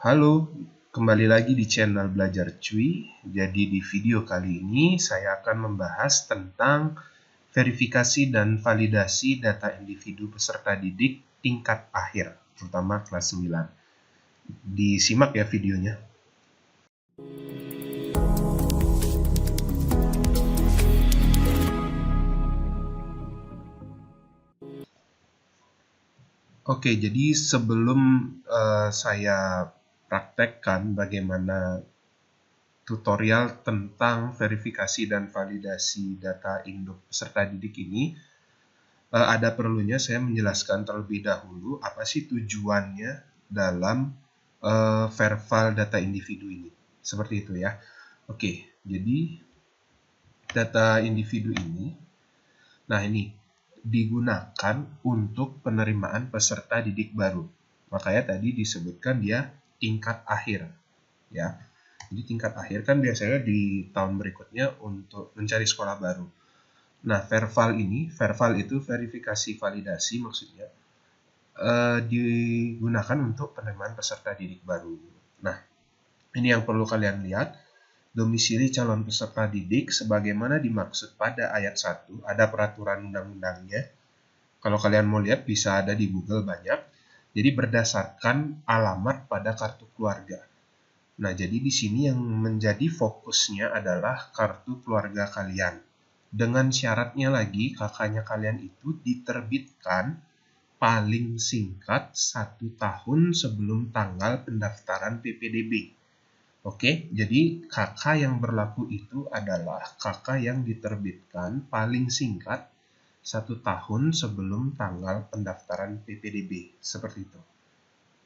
Halo, kembali lagi di channel Belajar Cuy. Jadi di video kali ini saya akan membahas tentang verifikasi dan validasi data individu peserta didik tingkat akhir, terutama kelas 9. Disimak ya videonya. Oke, jadi sebelum saya praktekkan bagaimana tutorial tentang verifikasi dan validasi data induk peserta didik ini, ada perlunya saya menjelaskan terlebih dahulu apa sih tujuannya dalam verval data individu ini. Seperti itu ya. Oke, jadi data individu ini, nah ini digunakan untuk penerimaan peserta didik baru. Makanya tadi disebutkan dia tingkat akhir, ya. Jadi tingkat akhir kan biasanya di tahun berikutnya untuk mencari sekolah baru. Nah, verval itu verifikasi validasi maksudnya, digunakan untuk penerimaan peserta didik baru. Nah, ini yang perlu kalian lihat. Domisili calon peserta didik sebagaimana dimaksud pada ayat 1, ada peraturan undang-undangnya. Kalau kalian mau lihat bisa ada di Google banyak. Jadi berdasarkan alamat pada kartu keluarga. Nah, jadi di sini yang menjadi fokusnya adalah kartu keluarga kalian. Dengan syaratnya lagi, kakaknya kalian itu diterbitkan paling singkat 1 tahun sebelum tanggal pendaftaran PPDB. Oke, jadi KK yang berlaku itu adalah KK yang diterbitkan paling singkat 1 tahun sebelum tanggal pendaftaran PPDB. Seperti itu.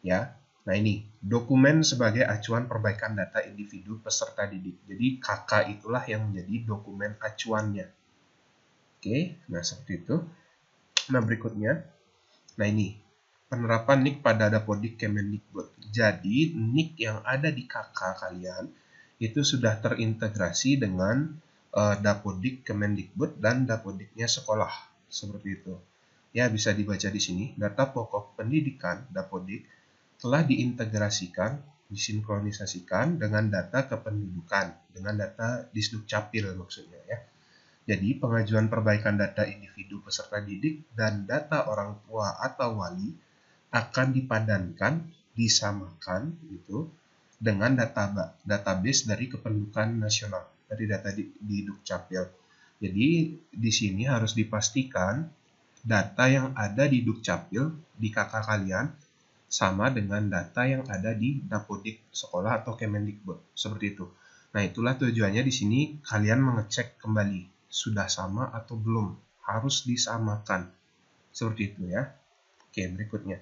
Ya. Nah ini, dokumen sebagai acuan perbaikan data individu peserta didik. Jadi KK itulah yang menjadi dokumen acuannya. Oke, nah seperti itu. Nah berikutnya, nah ini, penerapan NIK pada Dapodik Kemendikbud. Jadi NIK yang ada di KK kalian itu sudah terintegrasi dengan Dapodik Kemendikbud dan Dapodiknya sekolah. Seperti itu. Ya, bisa dibaca di sini. Data pokok pendidikan Dapodik telah diintegrasikan, disinkronisasikan dengan data kependudukan, dengan data Disdukcapil maksudnya ya. Jadi pengajuan perbaikan data individu peserta didik dan data orang tua atau wali akan dipadankan, disamakan gitu dengan database dari kependudukan nasional, dari data di Dukcapil. Jadi di sini harus dipastikan data yang ada di Dukcapil di KK kalian sama dengan data yang ada di Dapodik sekolah atau Kemendikbud, seperti itu. Nah, itulah tujuannya di sini kalian mengecek kembali sudah sama atau belum, harus disamakan. Seperti itu ya. Oke, berikutnya.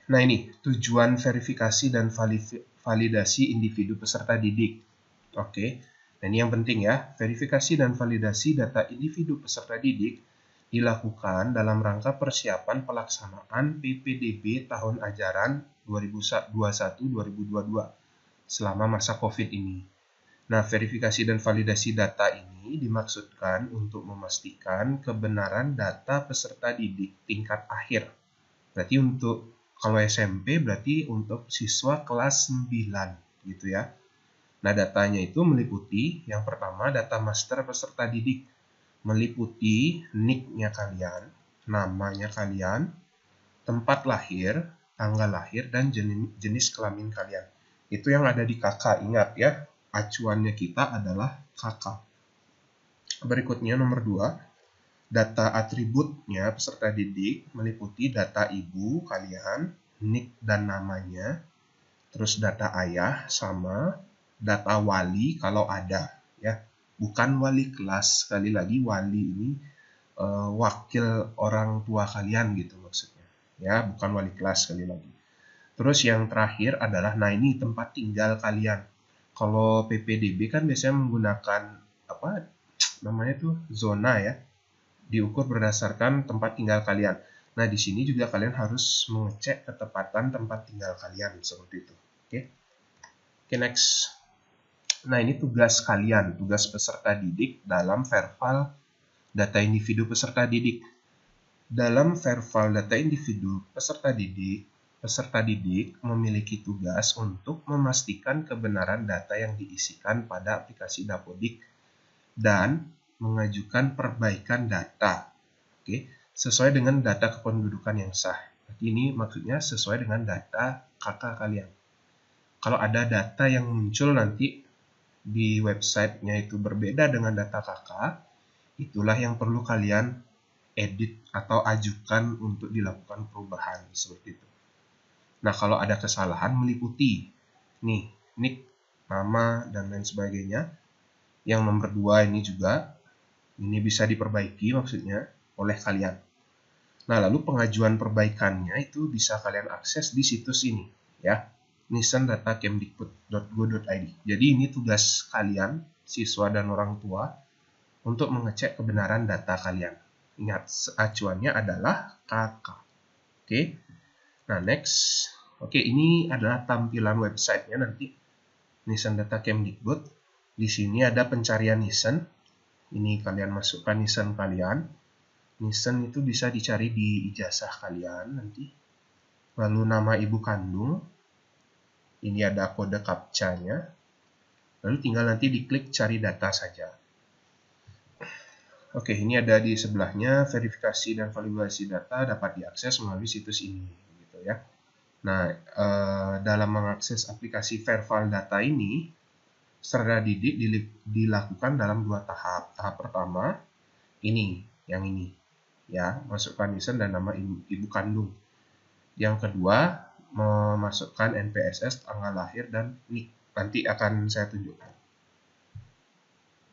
Nah, ini tujuan verifikasi dan validasi individu peserta didik. Oke. Nah, ini yang penting ya. Verifikasi dan validasi data individu peserta didik dilakukan dalam rangka persiapan pelaksanaan PPDB tahun ajaran 2021-2022 selama masa COVID ini. Nah, verifikasi dan validasi data ini dimaksudkan untuk memastikan kebenaran data peserta didik tingkat akhir. Berarti untuk kalau SMP berarti untuk siswa kelas 9 gitu ya. Nah, datanya itu meliputi yang pertama data master peserta didik, meliputi NIK-nya kalian, namanya kalian, tempat lahir, tanggal lahir, dan jenis kelamin kalian. Itu yang ada di KK, ingat ya, acuannya kita adalah KK. Berikutnya nomor 2, data atributnya peserta didik meliputi data ibu kalian, NIK dan namanya, terus data ayah sama data wali kalau ada ya. Bukan wali kelas, sekali lagi wali ini wakil orang tua kalian gitu maksudnya. Ya, bukan wali kelas sekali lagi. Terus yang terakhir adalah, nah ini tempat tinggal kalian. Kalau PPDB kan biasanya menggunakan apa namanya tuh zona ya, diukur berdasarkan tempat tinggal kalian. Nah di sini juga kalian harus mengecek ketepatan tempat tinggal kalian seperti itu. Oke, next. Nah ini tugas kalian, tugas peserta didik dalam verval data individu peserta didik. Dalam verval data individu peserta didik, peserta didik memiliki tugas untuk memastikan kebenaran data yang diisikan pada aplikasi Dapodik dan mengajukan perbaikan data. Oke, sesuai dengan data kependudukan yang sah. Ini maksudnya sesuai dengan data kakak kalian. Kalau ada data yang muncul nanti di websitenya itu berbeda dengan data kakak, itulah yang perlu kalian edit atau ajukan untuk dilakukan perubahan seperti itu. Nah, kalau ada kesalahan meliputi nih, nick, nama, dan lain sebagainya. Yang nomor 2 ini juga, ini bisa diperbaiki maksudnya oleh kalian. Nah, lalu pengajuan perbaikannya itu bisa kalian akses di situs ini, ya, nisan.data.kemdikbud.go.id. Jadi ini tugas kalian, siswa dan orang tua, untuk mengecek kebenaran data kalian. Ingat, acuannya adalah KK. Oke. Nah, next. Oke, ini adalah tampilan websitenya nanti. Nisan Data Kemdikbud. Di sini ada pencarian Nisan. Ini kalian masukkan Nisan kalian. Nisan itu bisa dicari di ijazah kalian nanti. Lalu nama ibu kandung. Ini ada kode captcha-nya. Lalu tinggal nanti diklik cari data saja. Oke, ini ada di sebelahnya, verifikasi dan validasi data dapat diakses melalui situs ini, gitu ya. Nah, dalam mengakses aplikasi Verval Data ini, peserta didik dilakukan dalam 2 tahap. Tahap pertama, ini, yang ini, ya, masukkan nisan dan nama ibu kandung. Yang kedua, memasukkan NPSS, tanggal lahir, dan NIK. Nanti akan saya tunjukkan.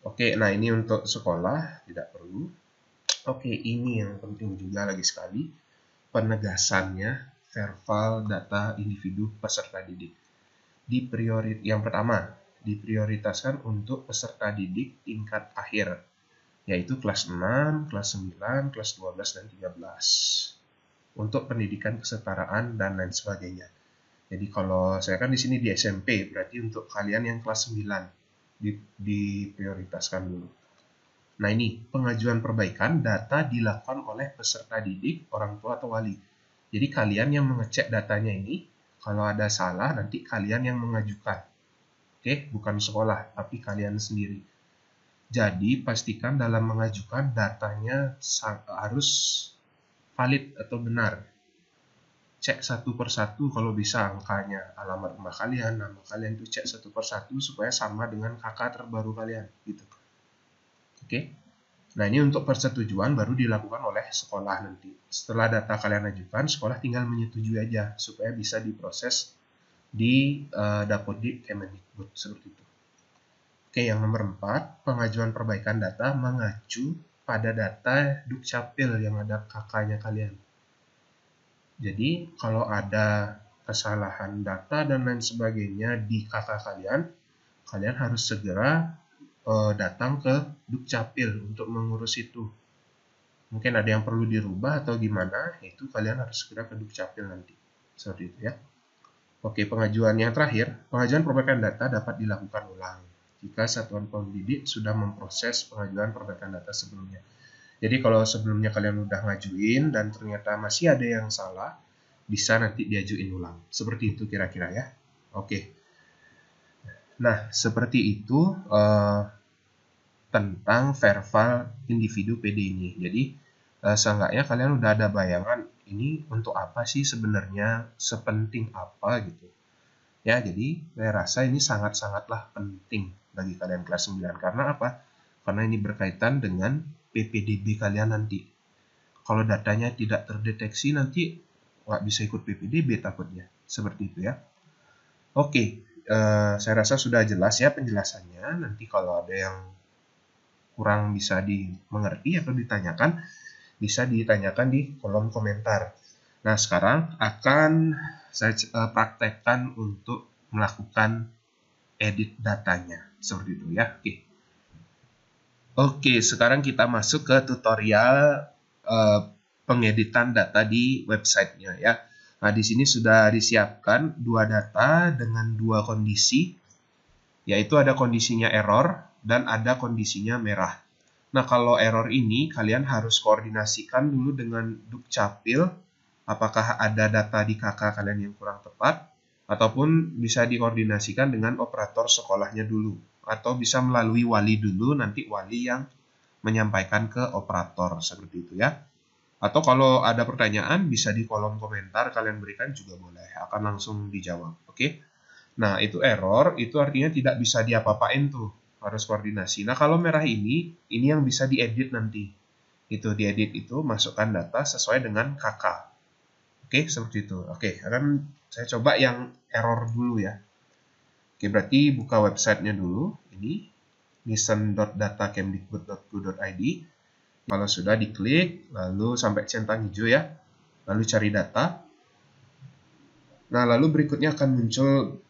Oke, nah ini untuk sekolah, tidak perlu. Oke, ini yang penting juga lagi sekali, penegasannya Verval Data Individu Peserta Didik. Yang pertama, diprioritaskan untuk peserta didik tingkat akhir, yaitu kelas 6, kelas 9, kelas 12, dan 13. Untuk pendidikan kesetaraan dan lain sebagainya. Jadi kalau saya kan di sini di SMP, berarti untuk kalian yang kelas 9, diprioritaskan dulu. Nah, ini pengajuan perbaikan data dilakukan oleh peserta didik, orang tua atau wali. Jadi kalian yang mengecek datanya ini, kalau ada salah nanti kalian yang mengajukan. Oke, bukan sekolah, tapi kalian sendiri. Jadi pastikan dalam mengajukan datanya harus valid atau benar. Cek satu persatu kalau bisa angkanya, alamat rumah kalian, nama kalian itu cek satu persatu supaya sama dengan kakak terbaru kalian, gitu. Oke. Nah, ini untuk persetujuan baru dilakukan oleh sekolah nanti. Setelah data kalian ajukan, sekolah tinggal menyetujui aja supaya bisa diproses di Dapodik Kemdikbud seperti itu. Oke, yang nomor 4, pengajuan perbaikan data mengacu pada data Dukcapil yang ada kakaknya kalian. Jadi, kalau ada kesalahan data dan lain sebagainya di kakak kalian, kalian harus segera datang ke Dukcapil untuk mengurus itu. Mungkin ada yang perlu dirubah atau gimana, itu kalian harus segera ke Dukcapil nanti. Seperti itu ya. Oke, pengajuan yang terakhir, pengajuan perbaikan data dapat dilakukan ulang jika satuan pendidik sudah memproses pengajuan perbaikan data sebelumnya. Jadi kalau sebelumnya kalian udah ngajuin dan ternyata masih ada yang salah, bisa nanti diajuin ulang. Seperti itu kira-kira ya. Oke. Nah, seperti itu tentang Verval individu PD ini. Jadi, seenggaknya kalian udah ada bayangan ini untuk apa sih sebenarnya, sepenting apa gitu. Ya, jadi saya rasa ini sangat-sangatlah penting bagi kalian kelas 9. Karena apa? Karena ini berkaitan dengan PPDB kalian nanti. Kalau datanya tidak terdeteksi nanti nggak bisa ikut PPDB takutnya. Seperti itu ya. Oke, saya rasa sudah jelas ya penjelasannya. Nanti kalau ada yang kurang bisa dimengerti atau ditanyakan, bisa ditanyakan di kolom komentar. Nah, sekarang akan saya praktekkan untuk melakukan edit datanya. Seperti itu ya. Oke, sekarang kita masuk ke tutorial pengeditan data di websitenya ya. Nah, di sini sudah disiapkan 2 data dengan 2 kondisi, yaitu ada kondisinya error dan ada kondisinya merah. Nah, kalau error ini kalian harus koordinasikan dulu dengan Dukcapil apakah ada data di KK kalian yang kurang tepat, ataupun bisa dikoordinasikan dengan operator sekolahnya dulu, atau bisa melalui wali dulu, nanti wali yang menyampaikan ke operator, seperti itu ya. Atau kalau ada pertanyaan, bisa di kolom komentar kalian berikan juga boleh, akan langsung dijawab, oke? Nah, itu error, itu artinya tidak bisa diapa-apain tuh, harus koordinasi. Nah, kalau merah ini yang bisa diedit nanti. Itu diedit itu, masukkan data sesuai dengan KK. Oke, seperti itu. Oke, akan saya coba yang error dulu ya. Oke, berarti buka websitenya dulu. Ini nison.datakemdikbud.go.id. Kalau sudah diklik, lalu sampai centang hijau ya. Lalu cari data. Nah, lalu berikutnya akan muncul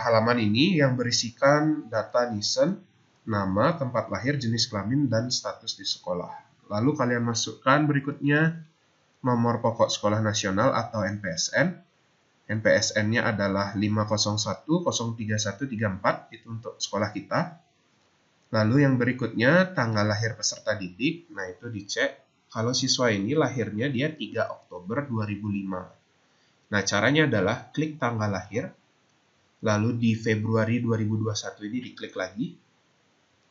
halaman ini yang berisikan data Nison, nama, tempat lahir, jenis kelamin, dan status di sekolah. Lalu kalian masukkan berikutnya nomor pokok sekolah nasional atau NPSN. NPSN-nya adalah 501-03134, itu untuk sekolah kita. Lalu yang berikutnya tanggal lahir peserta didik, nah itu dicek. Kalau siswa ini lahirnya dia 3 Oktober 2005. Nah caranya adalah klik tanggal lahir, lalu di Februari 2021 ini diklik lagi,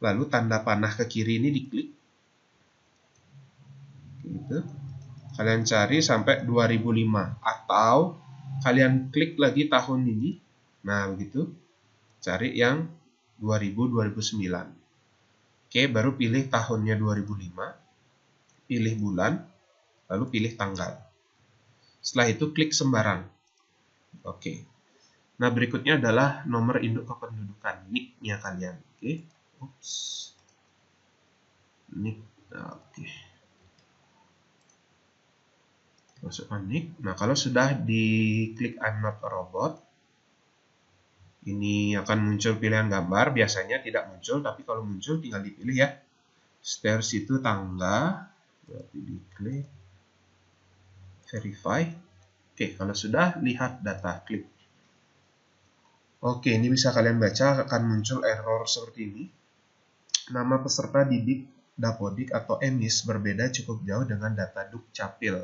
lalu tanda panah ke kiri ini diklik. Gitu. Kalian cari sampai 2005 atau kalian klik lagi tahun ini. Nah, begitu. Cari yang 2000-2009. Oke, baru pilih tahunnya 2005. Pilih bulan, lalu pilih tanggal. Setelah itu klik sembarang. Oke. Nah, berikutnya adalah nomor induk kependudukan, NIK-nya kalian. Oke. Ups. NIK. Oke. Masukkan NIK. Nah, kalau sudah diklik I'm not a robot, ini akan muncul pilihan gambar. Biasanya tidak muncul, tapi kalau muncul tinggal dipilih ya. Stairs itu tangga, berarti diklik. Verify. Oke, kalau sudah, lihat data, klik. Oke, ini bisa kalian baca, akan muncul error seperti ini. Nama peserta didik Dapodik atau EMIS berbeda cukup jauh dengan data Dukcapil.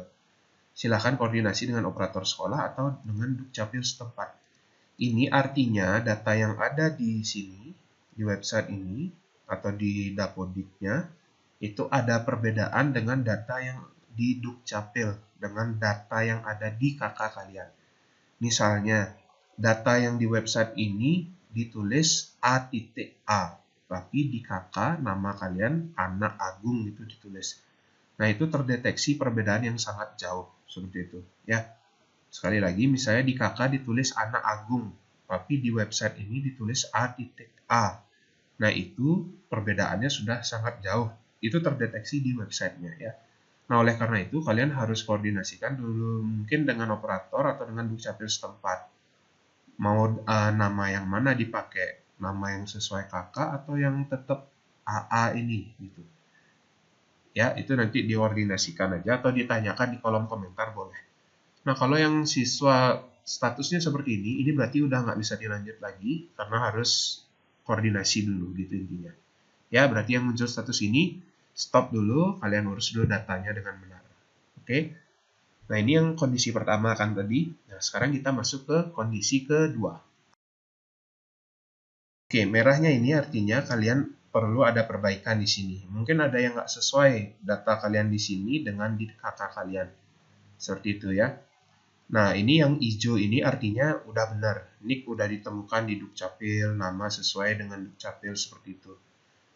Silakan koordinasi dengan operator sekolah atau dengan Dukcapil setempat. Ini artinya data yang ada di sini, di website ini, atau di Dapodiknya, itu ada perbedaan dengan data yang di Dukcapil, dengan data yang ada di KK kalian. Misalnya, data yang di website ini ditulis A.A, tapi di KK nama kalian Anak Agung itu ditulis. Nah, itu terdeteksi perbedaan yang sangat jauh, seperti itu. Ya, sekali lagi, misalnya di KK ditulis Anak Agung, tapi di website ini ditulis A.A. Nah, itu perbedaannya sudah sangat jauh. Itu terdeteksi di websitenya ya. Nah, oleh karena itu, kalian harus koordinasikan dulu mungkin dengan operator atau dengan Dukcapil setempat. Mau nama yang mana dipakai? Nama yang sesuai KK atau yang tetap AA ini gitu. Ya, itu nanti dikoordinasikan aja atau ditanyakan di kolom komentar boleh. Nah, kalau yang siswa statusnya seperti ini berarti udah nggak bisa dilanjut lagi karena harus koordinasi dulu gitu intinya. Ya, berarti yang muncul status ini stop dulu, kalian urus dulu datanya dengan benar. Oke. Nah, ini yang kondisi pertama kan tadi. Nah, sekarang kita masuk ke kondisi kedua. Oke, merahnya ini artinya kalian perlu ada perbaikan di sini. Mungkin ada yang nggak sesuai data kalian di sini dengan di KK kalian. Seperti itu ya. Nah, ini yang hijau ini artinya udah benar. NIK udah ditemukan di Dukcapil, nama sesuai dengan Dukcapil seperti itu.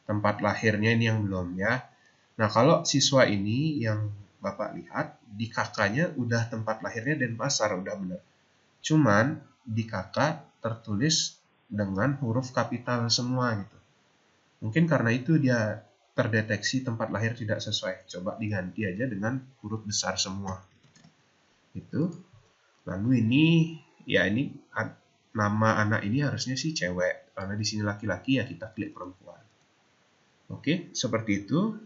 Tempat lahirnya ini yang belum ya. Nah, kalau siswa ini yang Bapak lihat, di KK-nya udah tempat lahirnya Denpasar, udah benar. Cuman di KK tertulis dengan huruf kapital semua gitu. Mungkin karena itu dia terdeteksi tempat lahir tidak sesuai. Coba diganti aja dengan huruf besar semua. Itu. Lalu ini, ya ini nama anak ini harusnya sih cewek. Karena di sini laki-laki ya kita klik perempuan. Oke, seperti itu.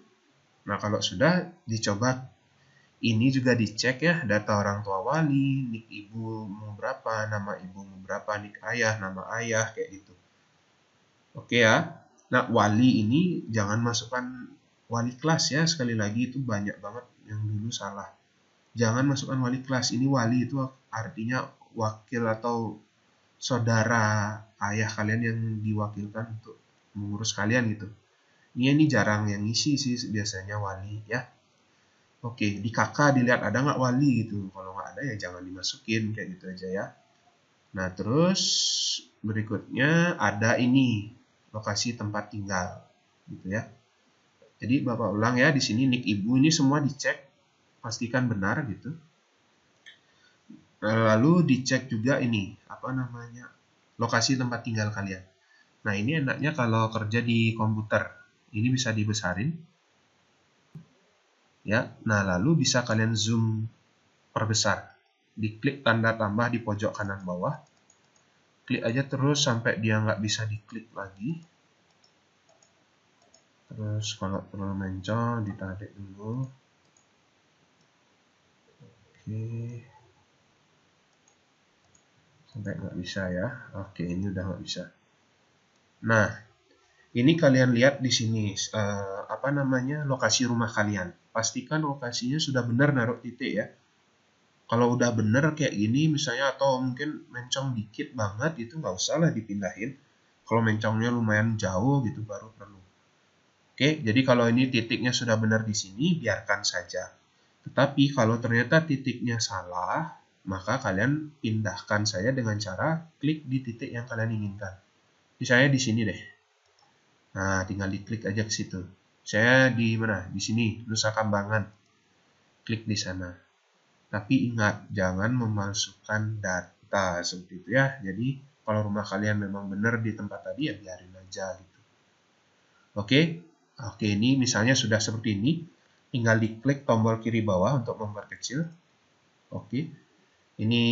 Nah, kalau sudah dicoba, ini juga dicek ya, data orang tua wali, nik ibu mau berapa, nama ibu mau berapa, nik ayah, nama ayah, kayak gitu. Oke ya. Nah, wali ini jangan masukkan wali kelas ya, sekali lagi itu banyak banget yang dulu salah. jangan masukkan wali kelas. Ini wali itu artinya wakil atau saudara ayah kalian yang diwakilkan untuk mengurus kalian gitu. Ini jarang yang ngisi sih biasanya wali ya. Oke, di kakak dilihat ada nggak wali gitu. Kalau nggak ada ya jangan dimasukin, kayak gitu aja ya. Nah, terus berikutnya ada ini, lokasi tempat tinggal gitu ya. Jadi Bapak ulang ya, di sini nik ibu ini semua dicek, pastikan benar gitu. Lalu dicek juga ini, apa namanya, lokasi tempat tinggal kalian. Nah, ini enaknya kalau kerja di komputer. Ini bisa dibesarin. Ya, nah lalu bisa kalian zoom perbesar. Diklik tanda tambah di pojok kanan bawah. Klik aja terus sampai dia nggak bisa diklik lagi. Terus kalau terlalu mencong, ditarik dulu. Oke. Sampai nggak bisa ya. Oke, ini udah nggak bisa. Nah, ini kalian lihat di sini apa namanya, lokasi rumah kalian. Pastikan lokasinya sudah benar naruh titik ya. Kalau udah bener kayak gini misalnya, atau mungkin mencong dikit banget, itu nggak usah lah dipindahin. Kalau mencongnya lumayan jauh gitu baru perlu. Oke, jadi kalau ini titiknya sudah benar di sini, biarkan saja. Tetapi kalau ternyata titiknya salah, maka kalian pindahkan saja dengan cara klik di titik yang kalian inginkan. Misalnya di sini deh. Nah, tinggal diklik aja ke situ. Saya di mana? Di sini, Nusa Kambangan. Klik di sana. Tapi ingat, jangan memasukkan data seperti itu ya. Jadi, kalau rumah kalian memang benar di tempat tadi, ya biarin aja gitu. Oke, ini misalnya sudah seperti ini. Tinggal diklik tombol kiri bawah untuk memperkecil. Oke, ini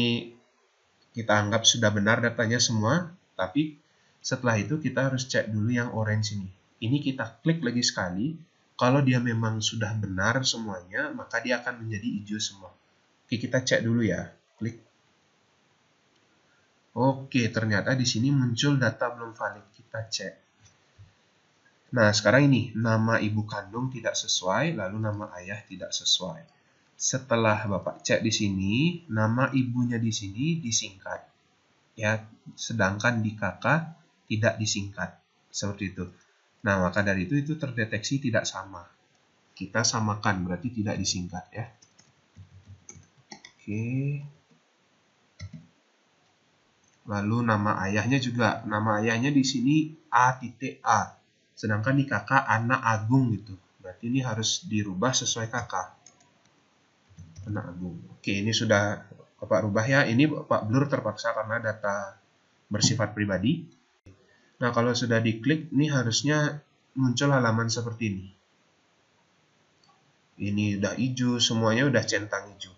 kita anggap sudah benar datanya semua. Tapi setelah itu kita harus cek dulu yang orange ini. Ini kita klik lagi sekali. Kalau dia memang sudah benar semuanya, maka dia akan menjadi hijau semua. Oke, kita cek dulu ya. Klik. Oke, ternyata di sini muncul data belum valid. Kita cek. Nah, sekarang ini nama ibu kandung tidak sesuai, lalu nama ayah tidak sesuai. Setelah Bapak cek di sini, nama ibunya di sini disingkat. Ya, sedangkan di kakak tidak disingkat. Seperti itu. Nah, maka dari itu terdeteksi tidak sama. Kita samakan, berarti tidak disingkat ya. Oke. Lalu nama ayahnya juga. Nama ayahnya di sini A.A. Sedangkan di kakak Anak Agung gitu. Berarti ini harus dirubah sesuai kakak. Anak Agung. Oke, ini sudah Bapak rubah ya. Ini Bapak blur terpaksa karena data bersifat pribadi. Nah, kalau sudah diklik, ini harusnya muncul halaman seperti ini. Ini udah hijau, semuanya udah centang hijau.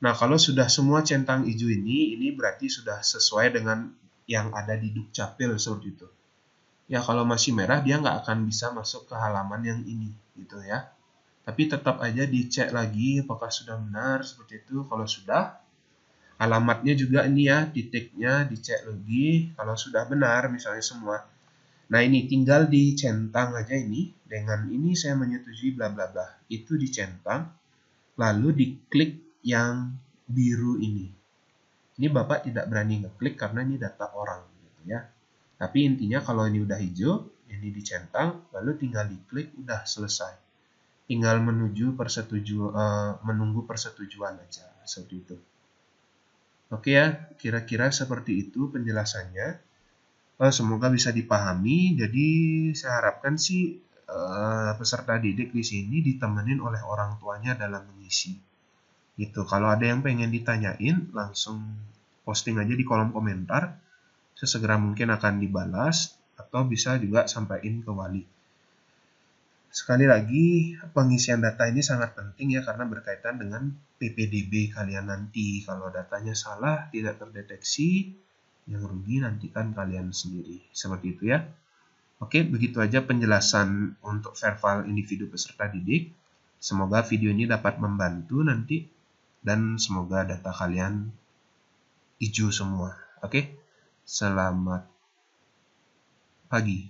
Nah, kalau sudah semua centang hijau ini berarti sudah sesuai dengan yang ada di Dukcapil seperti itu. Ya, kalau masih merah dia nggak akan bisa masuk ke halaman yang ini, gitu ya. Tapi tetap aja dicek lagi apakah sudah benar seperti itu. Kalau sudah, alamatnya juga ini ya, titiknya dicek lagi. Kalau sudah benar, misalnya semua. Nah, ini tinggal dicentang aja ini. Dengan ini saya menyetujui bla bla bla. Itu dicentang. Lalu diklik yang biru ini. Ini Bapak tidak berani ngeklik karena ini data orang gitu ya. Tapi intinya kalau ini udah hijau, ini dicentang, lalu tinggal diklik, udah selesai. Tinggal menunggu persetujuan aja seperti itu. Oke ya, kira-kira seperti itu penjelasannya. Semoga bisa dipahami. Jadi saya harapkan sih peserta didik di sini ditemenin oleh orang tuanya dalam mengisi. Gitu. Kalau ada yang pengen ditanyain, langsung posting aja di kolom komentar. Sesegera mungkin akan dibalas, atau bisa juga sampaikan ke wali. Sekali lagi, pengisian data ini sangat penting ya, karena berkaitan dengan PPDB kalian nanti. Kalau datanya salah, tidak terdeteksi, yang rugi nanti kan kalian sendiri. Seperti itu ya. Oke, begitu aja penjelasan untuk verbal individu peserta didik. Semoga video ini dapat membantu nanti. Dan semoga data kalian hijau semua. Oke, selamat pagi.